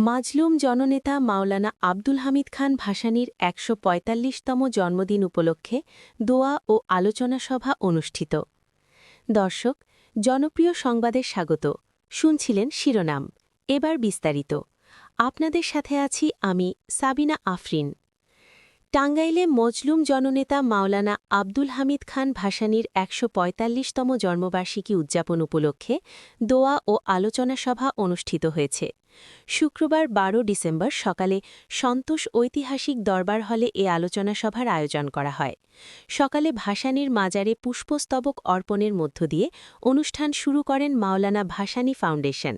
মাজলুম জননেতা মাওলানা আব্দুল হামিদ খান ভাসানীর ১৪৫তম জন্মদিন উপলক্ষে দোয়া ও আলোচনা সভা অনুষ্ঠিত। দর্শক, জনপ্রিয় সংবাদে স্বাগত। শুনছিলেন শিরোনাম, এবার বিস্তারিত। আপনাদের সাথে আছি আমি সাবিনা আফরিন। টাঙ্গাইলে মজলুম জননেতা মাওলানা আব্দুল হামিদ খান ভাসানীর ১৪৫তম জন্মবার্ষিকী উদযাপন উপলক্ষে দোয়া ও আলোচনা সভা অনুষ্ঠিত হয়েছে। শুক্রবার ১২ ডিসেম্বর সকালে সন্তোষ ঐতিহাসিক দরবার হলে এ আলোচনা সভার আয়োজন করা হয়। সকালে ভাসানীর মাজারে পুষ্পস্তবক অর্পণের মধ্য দিয়ে অনুষ্ঠান শুরু করেন মাওলানা ভাসানী ফাউন্ডেশন।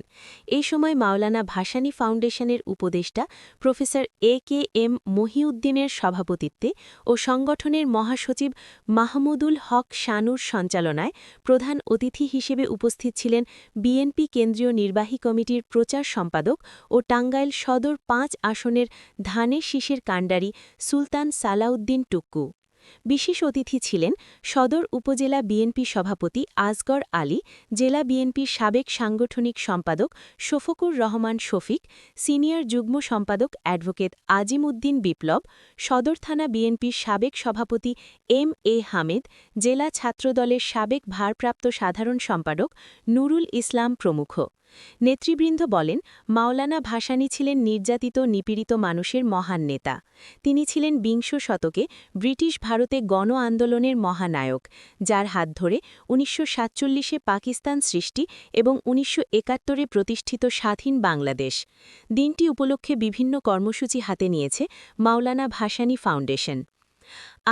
এই সময় মাওলানা ভাসানী ফাউন্ডেশনের উপদেষ্টা প্রফেসর AKM মহিউদ্দিনের সভাপতিত্বে ও সংগঠনের মহাসচিব মাহমুদুল হক শানুর সঞ্চালনায় প্রধান অতিথি হিসেবে উপস্থিত ছিলেন বিএনপি কেন্দ্রীয় নির্বাহী কমিটির প্রচার সম্পাদক ও টাঙ্গাইল সদর ৫ আসনের ধানের শীষের কাণ্ডারি সুলতান সালাউদ্দিন টুক্কু। বিশেষ অতিথি ছিলেন সদর উপজেলা বিএনপি সভাপতি আসগর আলী, জেলা বিএনপির সাবেক সাংগঠনিক সম্পাদক শফকুর রহমান শফিক, সিনিয়র যুগ্ম সম্পাদক অ্যাডভোকেট আজিম উদ্দিন বিপ্লব, সদর থানা বিএনপির সাবেক সভাপতি MA হামেদ, জেলা ছাত্রদলের সাবেক ভারপ্রাপ্ত সাধারণ সম্পাদক নুরুল ইসলাম প্রমুখ। নেতৃবৃন্দ বলেন, মাওলানা ভাসানী ছিলেন নির্যাতিত নিপীড়িত মানুষের মহান নেতা। তিনি ছিলেন বিংশ শতকে ব্রিটিশ ভারতে গণ আন্দোলনের মহানায়ক, যার হাত ধরে ১৯৪৭-এ পাকিস্তান সৃষ্টি এবং ১৯৭১-এ প্রতিষ্ঠিত স্বাধীন বাংলাদেশ। দিনটি উপলক্ষে বিভিন্ন কর্মসূচি হাতে নিয়েছে মাওলানা ভাসানী ফাউন্ডেশন।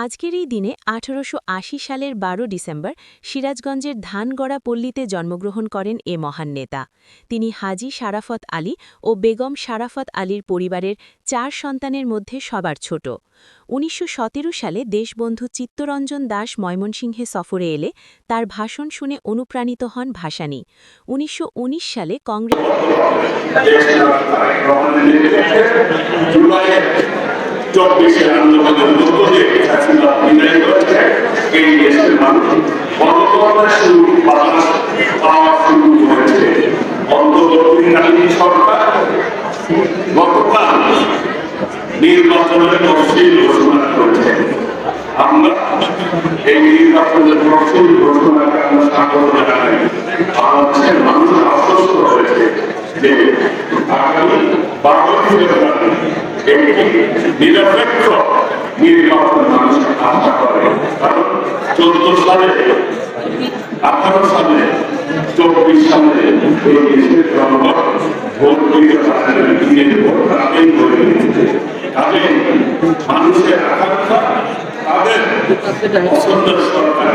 আজকের এই দিনে ১৮৮০ সালের ১২ ডিসেম্বর সিরাজগঞ্জের ধানগড়া পল্লীতে জন্মগ্রহণ করেন এ মহান নেতা। তিনি হাজী শারাফত আলী ও বেগম শারাফত আলীর পরিবারের ৪ সন্তানের মধ্যে সবার ছোট। ১৯১৭ সালে দেশবন্ধু চিত্তরঞ্জন দাস ময়মনসিংহে সফরে এলে তার ভাষণ শুনে অনুপ্রাণিত হন ভাসানী। ১৯১৯ সালে কংগ্রেস আন্দোলনের মধ্য দিয়ে বিদায় করেছে এই দেশের মানুষ পাওয়া শুরু করেছে। অন্তর্বর্তীকালীন সরকার গতকাল নির্বাচনের তফসিল ঘোষণা করেছে। আমরা এই নির্বাচনের তফসিল ঘোষণাকে আমরা স্বাগত জানাই। বাংলাদেশের মানুষ আশ্বস্ত হয়েছে যে আগামী ১২ ফেব্রুয়ারি একটি নিরপেক্ষ নির্বাচন মানুষ আশা করে। কারণ ১৪ সালে, ১৮ সালে, ২৪ সালে এই দেশের জনগণ ভোট দিতে পারে ভোট রাতেই করে দিচ্ছে। তাদের মানুষের আকাঙ্ক্ষা, তাদের পছন্দের সরকার